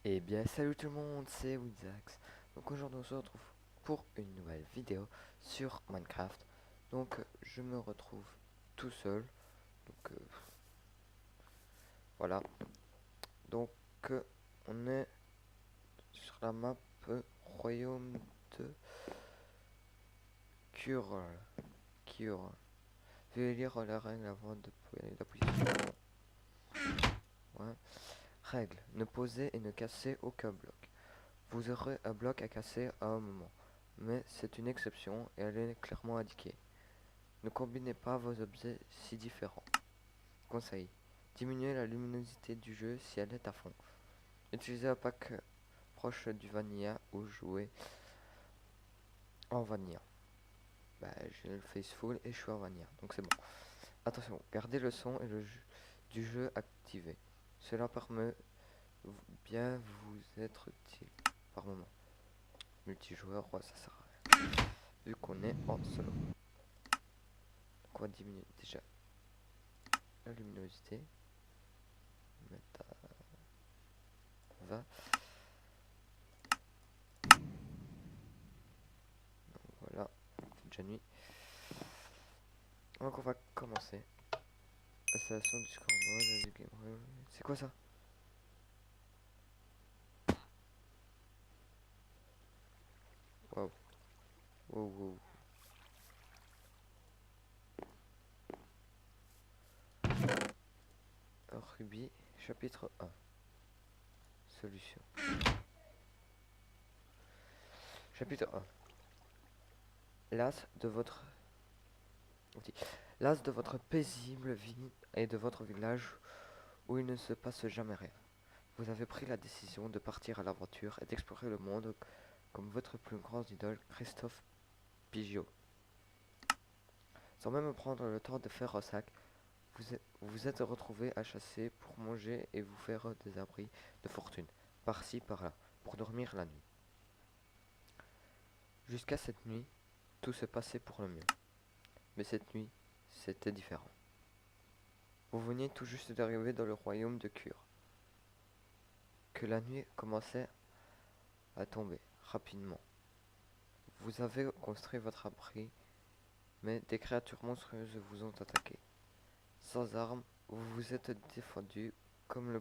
Eh bien salut tout le monde, c'est Wizax. Donc aujourd'hui on se retrouve pour une nouvelle vidéo sur Minecraft. Donc je me retrouve tout seul. Donc voilà. Donc on est sur la map Royaume de Cure. Cure. Veuillez lire la règle avant d'appuyer sur le bouton. Ouais. Règle, ne poser et ne casser aucun bloc. Vous aurez un bloc à casser à un moment, mais c'est une exception et elle est clairement indiquée. Ne combinez pas vos objets si différents. Conseil. Diminuez la luminosité du jeu si elle est à fond. Utilisez un pack proche du vanilla ou jouez en vanilla. Bah, j'ai le face full et je suis en vanilla, donc c'est bon. Attention, gardez le son et du jeu activé. Cela permet bien vous être utile par moment. Multijoueur, ouais, ça sert à rien. Vu qu'on est en solo. Donc on va diminuer déjà la luminosité. Mettre à 20. Voilà, c'est déjà nuit. Donc on va commencer. Installation du scoreboard, du game. C'est quoi ça? Waouh. Wow, wow. Ruby, chapitre 1. Solution. Chapitre 1. Las de votre... Las de votre paisible vie et de votre village où il ne se passe jamais rien. Vous avez pris la décision de partir à l'aventure et d'explorer le monde comme votre plus grande idole, Christophe Pigeot. Sans même prendre le temps de faire un sac, vous êtes retrouvé à chasser pour manger et vous faire des abris de fortune, par-ci par-là, pour dormir la nuit. Jusqu'à cette nuit, tout se passait pour le mieux. Mais cette nuit, c'était différent. Vous veniez tout juste d'arriver dans le royaume de Cure. Que la nuit commençait à tomber rapidement. Vous avez construit votre abri, mais des créatures monstrueuses vous ont attaqué. Sans armes, vous vous êtes défendu comme vous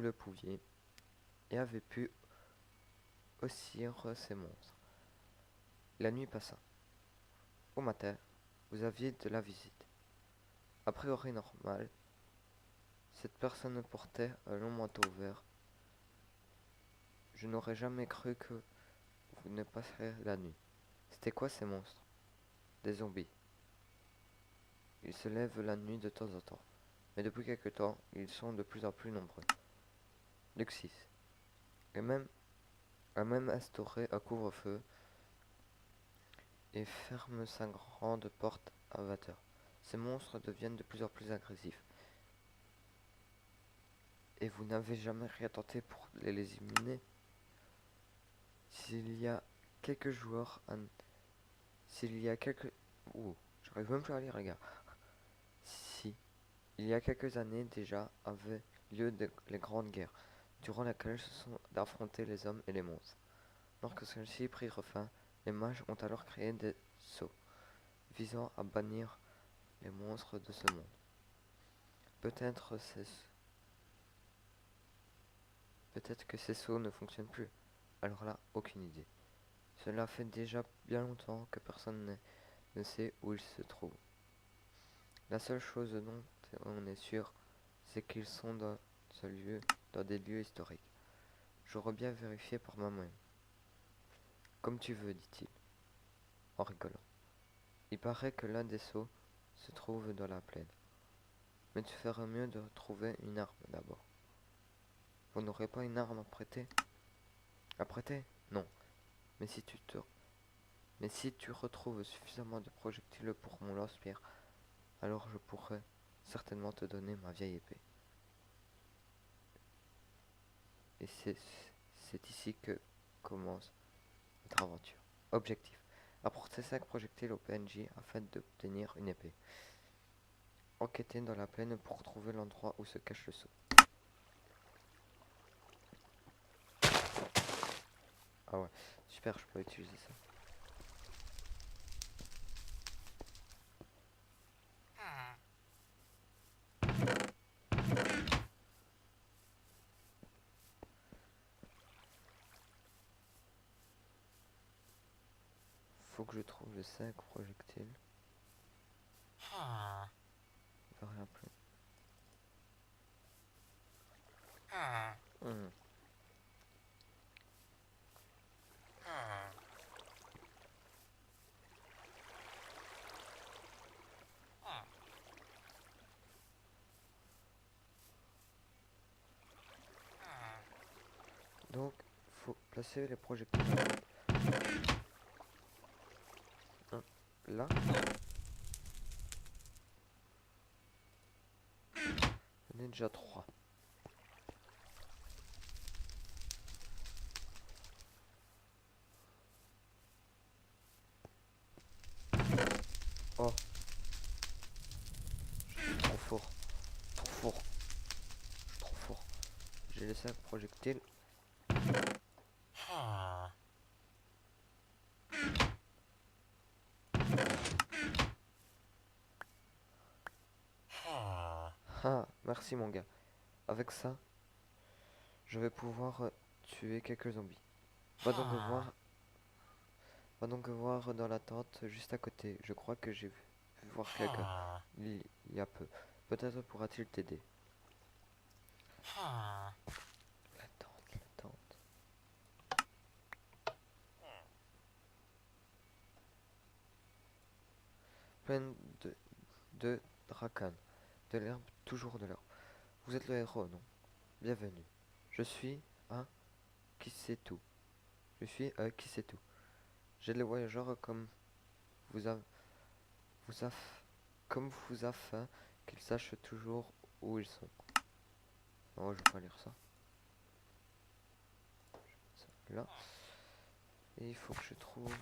le pouviez, et avez pu aussi ces monstres. La nuit passa. Au matin, vous aviez de la visite. A priori normal, cette personne portait un long manteau vert. Je n'aurais jamais cru que vous ne passeriez la nuit. C'était quoi ces monstres? Des zombies. Ils se lèvent la nuit de temps en temps, mais depuis quelque temps, ils sont de plus en plus nombreux. Luxis. Et a même instauré un couvre-feu et ferme sa grande porte à 20 heures. Ces monstres deviennent de plus en plus agressifs. Et vous n'avez jamais rien tenté pour les éliminer? S'il y a quelques joueurs... S'il y a quelques... Ouh, j'arrive même plus à lire les gars. Si, il y a quelques années déjà avaient lieu les grandes guerres, durant lesquelles se sont affrontés les hommes et les monstres. Lorsque celles-ci prirent fin, les mages ont alors créé des sceaux, visant à bannir les monstres de ce monde. Peut-être peut-être que ces sceaux ne fonctionnent plus. Alors là, aucune idée. Cela fait déjà bien longtemps que personne ne sait où ils se trouvent. La seule chose dont on est sûr, c'est qu'ils sont dans des lieux historiques. J'aurais bien vérifié par moi-même. Comme tu veux, dit-il, en rigolant. Il paraît que l'un des sceaux se trouve dans la plaine. Mais tu ferais mieux de trouver une arme d'abord. Vous n'aurez pas une arme à prêter? À prêter? Non. Mais si tu retrouves suffisamment de projectiles pour mon lance-pierre, alors je pourrais certainement te donner ma vieille épée. Et c'est ici que commence notre aventure. Objectif. Apporter 5 projectiles au PNJ afin d'obtenir une épée. Enquêter dans la plaine pour trouver l'endroit où se cache le seau. Ah ouais, super, je peux utiliser ça. Faut que je trouve les 5 projectiles. Vers la plaine. Hmm. Donc, faut placer les projectiles là. J'en ai déjà 3. Oh, je suis trop fort. Trop fort. Je suis trop fort. J'ai les 5 projectiles. Ah, merci mon gars. Avec ça, je vais pouvoir tuer quelques zombies. Va donc voir, va donc voir dans la tente juste à côté. Je crois que j'ai vu voir quelqu'un il y a peu. Peut-être pourra-t-il t'aider. La tente, la tente. Pleine de Drakan. De l'herbe, toujours de l'herbe. Vous êtes le héros, non? Bienvenue. Je suis un qui sait tout. Je suis un qui sait tout. J'aide les voyageurs vous a, vous a, comme vous afin qu'ils sachent toujours où ils sont. Oh, je vais pas lire ça. Ça, là. Et il faut que je trouve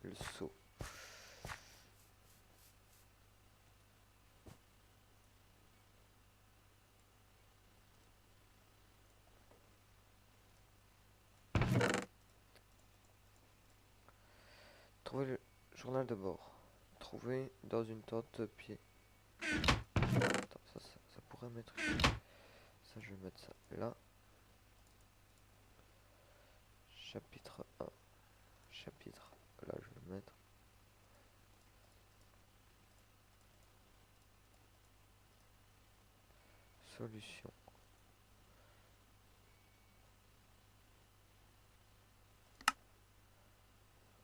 le seau. Trouver le journal de bord. Trouver dans une tente pied. Attends, ça pourrait mettre. Ça, je vais mettre ça là. Chapitre 1. Chapitre. Là, je vais le mettre. Solution.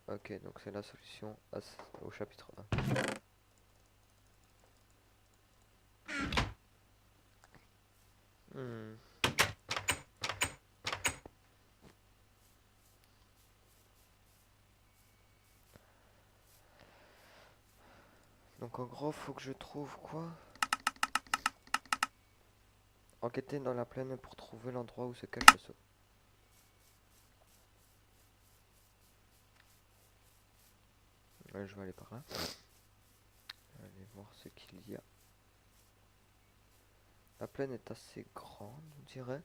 Ok, donc c'est la solution au chapitre 1. Hmm. Donc en gros, faut que je trouve quoi? Enquêter dans la plaine pour trouver l'endroit où se cache le seau. Ouais, je vais aller par là. Aller voir ce qu'il y a. La plaine est assez grande, on dirait.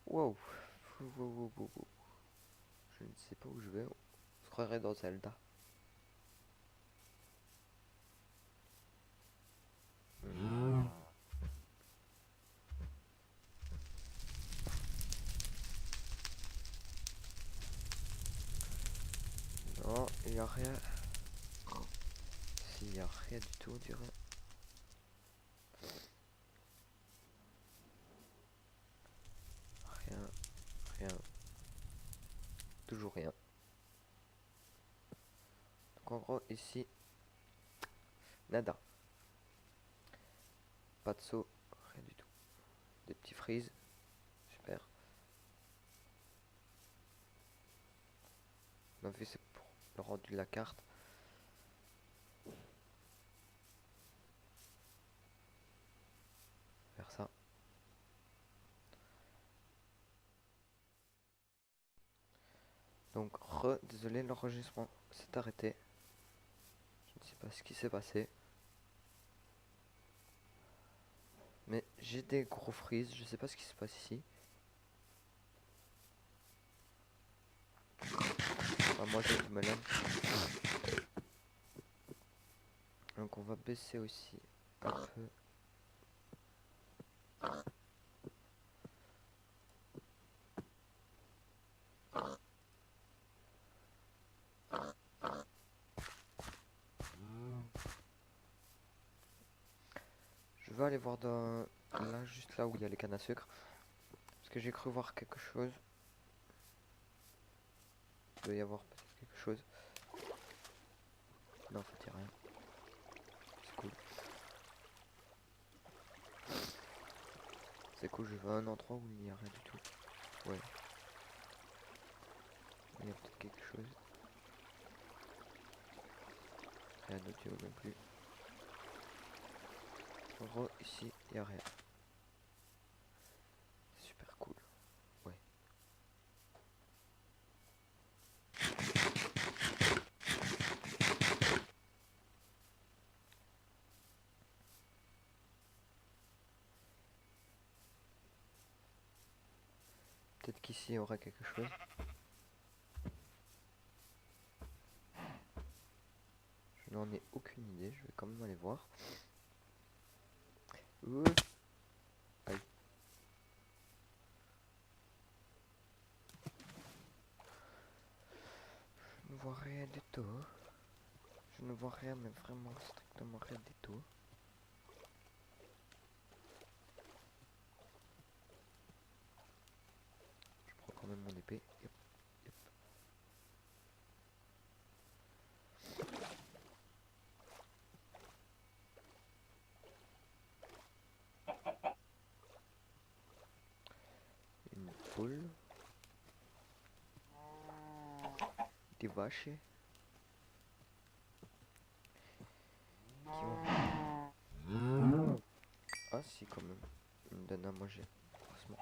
Wow. Wow. Je ne sais pas où je vais. Je croirais dans Zelda. Non, il n'y a rien. S'il n'y a rien du tout, on dirait. Rien, rien. Toujours rien. Donc en gros, ici, nada. Pas de saut, rien du tout. Des petits frises. Super. Donc c'est pour le rendu de la carte. Faire ça. Donc, désolé, l'enregistrement s'est arrêté. Je ne sais pas ce qui s'est passé. Mais j'ai des gros freeze, je sais pas ce qui se passe ici. Enfin, moi j'ai du malin. Donc on va baisser aussi un peu. Je vais aller voir dans là, juste là où il y a les cannes à sucre. Parce que j'ai cru voir quelque chose. Il doit y avoir peut-être quelque chose. Non, en fait, il n'y a rien. C'est cool. C'est cool, je vais à un endroit où il n'y a rien du tout. Ouais. Il y a peut-être quelque chose. Rien d'autre non plus. En gros, ici, il n'y a rien. Super cool. Ouais. Peut-être qu'ici, il y aura quelque chose. Je n'en ai aucune idée, je vais quand même aller voir. Ouh. Aïe. Je ne vois rien du tout. Je ne vois rien, mais vraiment strictement rien du tout. Je prends quand même mon épée. Yep, yep. Une poule. Des vaches. Qui ont... Ah si, quand même. Ils me donnent à manger. Heureusement.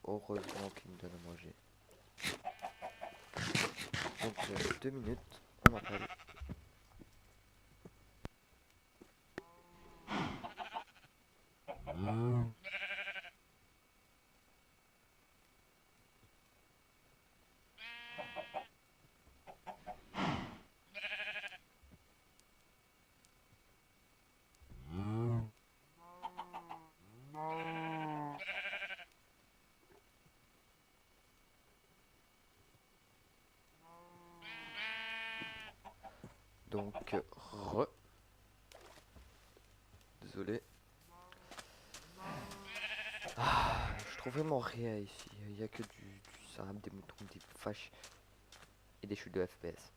Heureusement qu'ils me donnent à manger. Donc 2 minutes, on m'appelle. Donc, désolé. Ah, je trouve vraiment rien ici. Il n'y a que du sable, des moutons, des vaches et des chutes de FPS.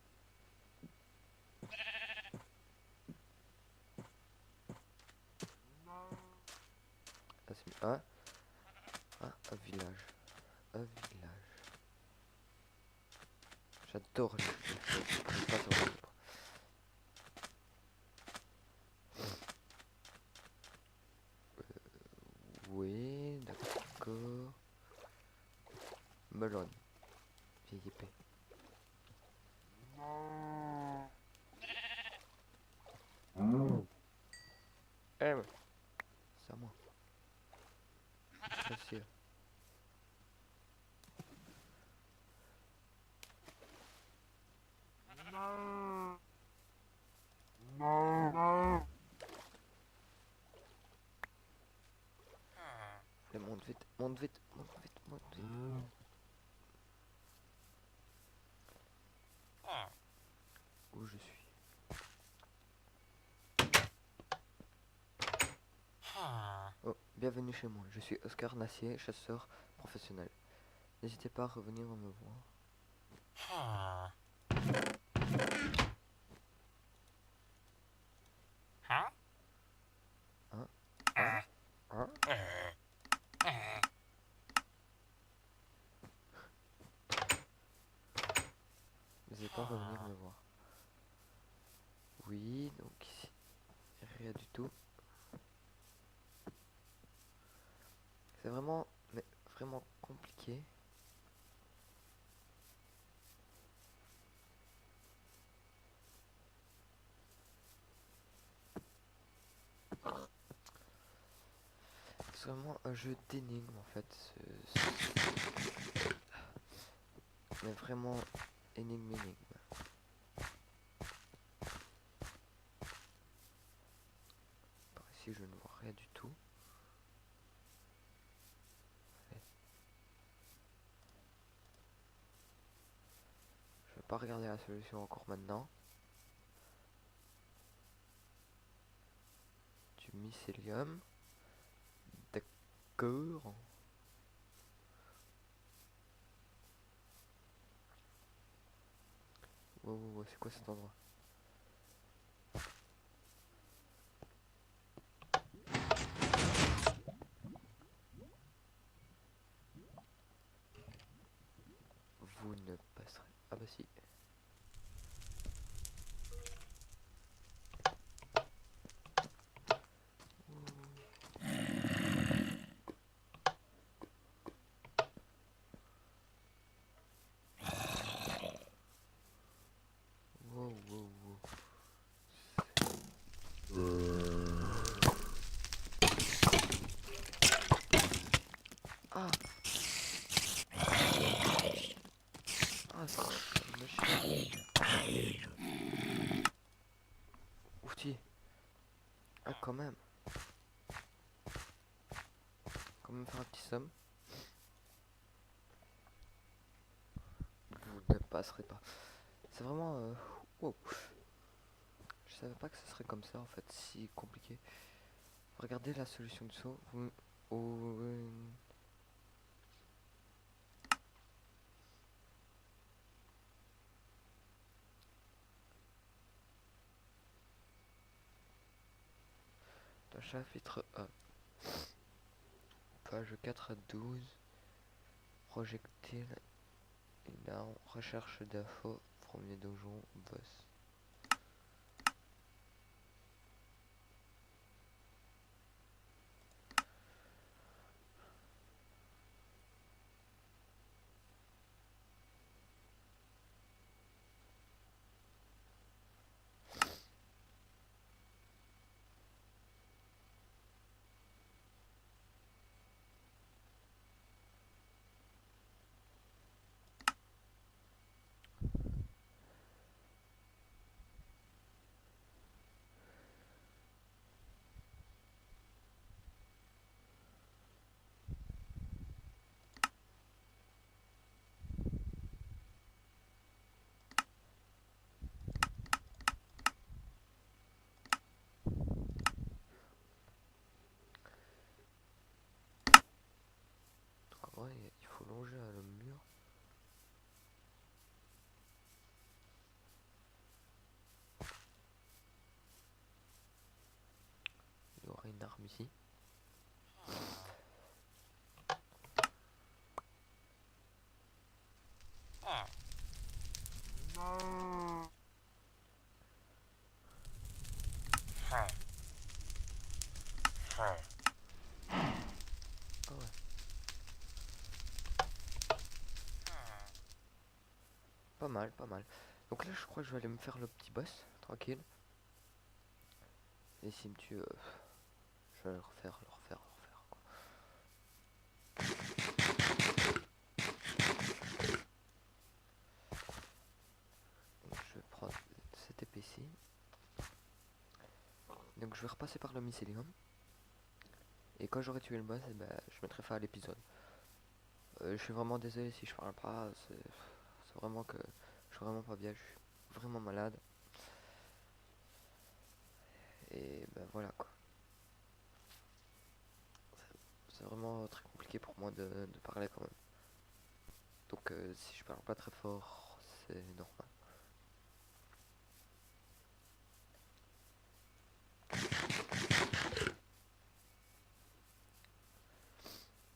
Ah, c'est... un village. Un village. J'adore les chutes de FPS. Je peux pas savoir pourquoi. Oui, d'accord. Melon. Vieille épée. Eh, ouais. C'est à moi. Facile. Allez, monte vite, monte vite, monte vite, monte vite. Où je suis? Oh, bienvenue chez moi. Je suis Oscar Nassier, chasseur professionnel. N'hésitez pas à revenir me voir. Hein? Hein? Hein? N'hésitez pas à revenir me voir. Oui, donc ici, rien du tout. C'est vraiment, mais vraiment compliqué. c'est vraiment un jeu d'énigmes en fait. Mais vraiment énigme. Par ici je ne vois rien du tout. Je vais pas regarder la solution encore maintenant. Du mycélium. D'accord. Oh, c'est quoi cet endroit? Vous ne passerez. Ah bah si. Wow, wow, wow. Ah. Ah, ça me chie. Outil. Ah, quand même. Quand même faire un petit somme. Vous ne passerez pas. C'est vraiment... wow. Je savais pas que ce serait comme ça en fait, si compliqué. Regardez la solution de saut. Dans chapitre 1. Page 4 à 12. Projectile. Une arme. Recherche d'infos. Premier donjon. Boss. Ouais, il faut longer le mur. Il y aurait une arme ici. Ah ouais. Pas mal, pas mal. Donc là, je crois que je vais aller me faire le petit boss, tranquille. Et s'il me tue, je vais le refaire, quoi. Donc je vais prendre cette épée-ci. Donc je vais repasser par le mycélium. Et quand j'aurai tué le boss, eh ben, je mettrai fin à l'épisode. Je suis vraiment désolé si je parle pas, c'est vraiment que je suis vraiment pas bien, je suis vraiment malade. Et ben voilà quoi. C'est vraiment très compliqué pour moi de parler quand même. Donc si je parle pas très fort, c'est normal.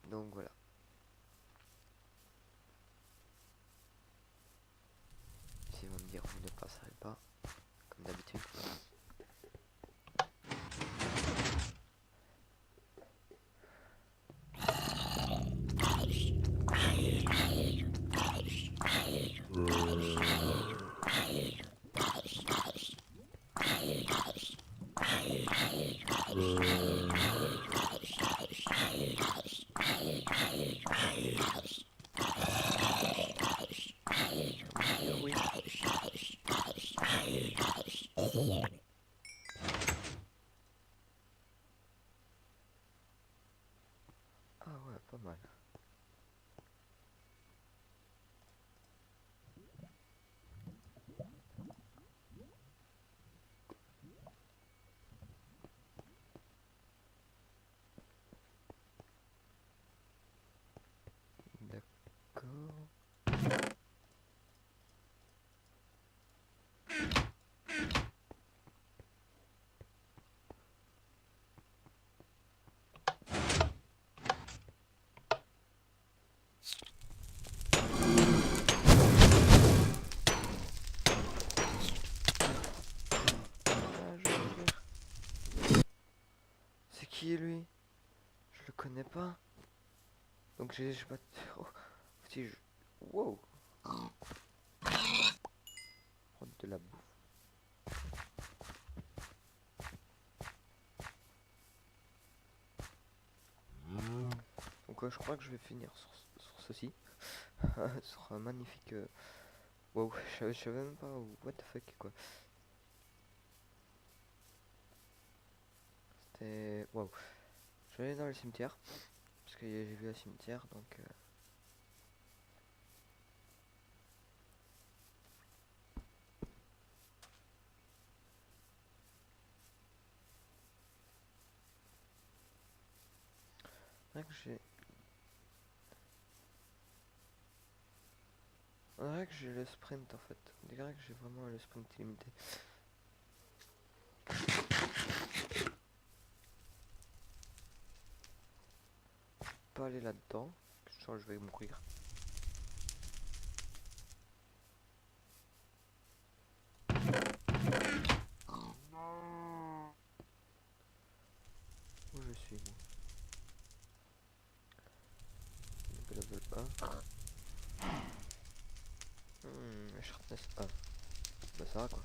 Donc voilà. S'ils vont me dire vous ne passerez pas, comme d'habitude. Ah ouais, pas mal. D'accord. Ah, je veux dire. C'est qui lui? Je le connais pas. Donc j'ai pas. Oh, si je. Wow. Prendre de la bouffe. Donc je crois que je vais finir sur ceci. Sur un magnifique. Wow, je savais même pas. What the fuck quoi. C'était. Wow. Je vais aller dans le cimetière. Parce que j'ai vu un cimetière donc. On dirait que j'ai. On dirait que j'ai le sprint en fait. On dirait que j'ai vraiment le sprint illimité. Pas aller là-dedans. Je sens que je vais mourir. Où je suis moi? Level 1. Sharpness 1. Bah ça va quoi.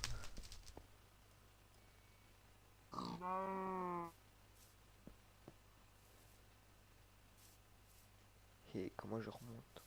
Et comment je remonte?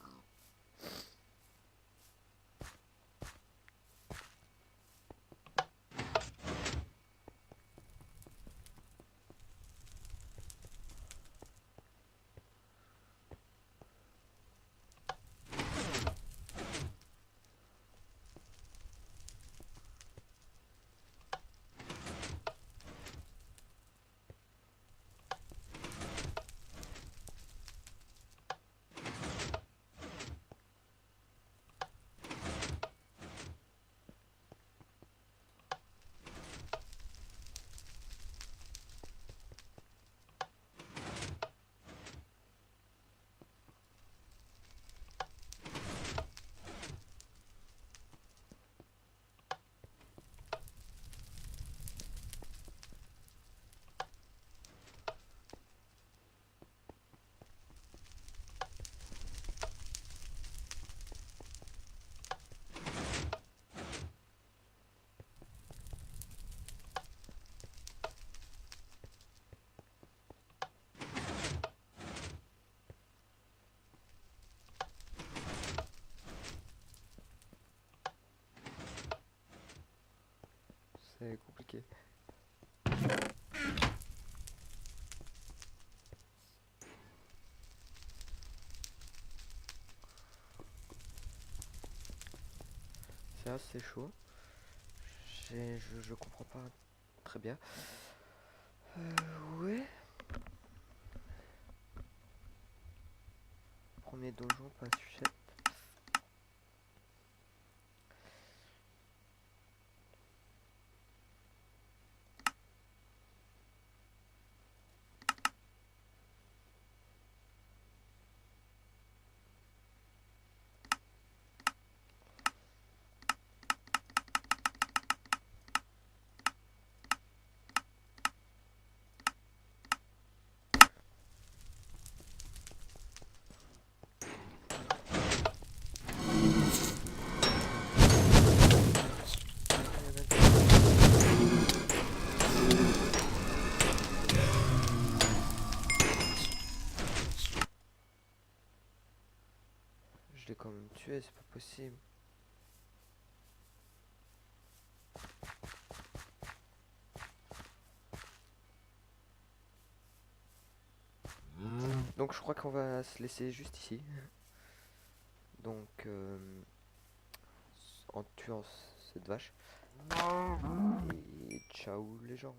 C'est compliqué. C'est assez chaud. Je comprends pas très bien. Ouais. Premier donjon, pas sujet. Je l'ai quand même tué, c'est pas possible. Donc je crois qu'on va se laisser juste ici. Donc en tuant cette vache. Et ciao les gens.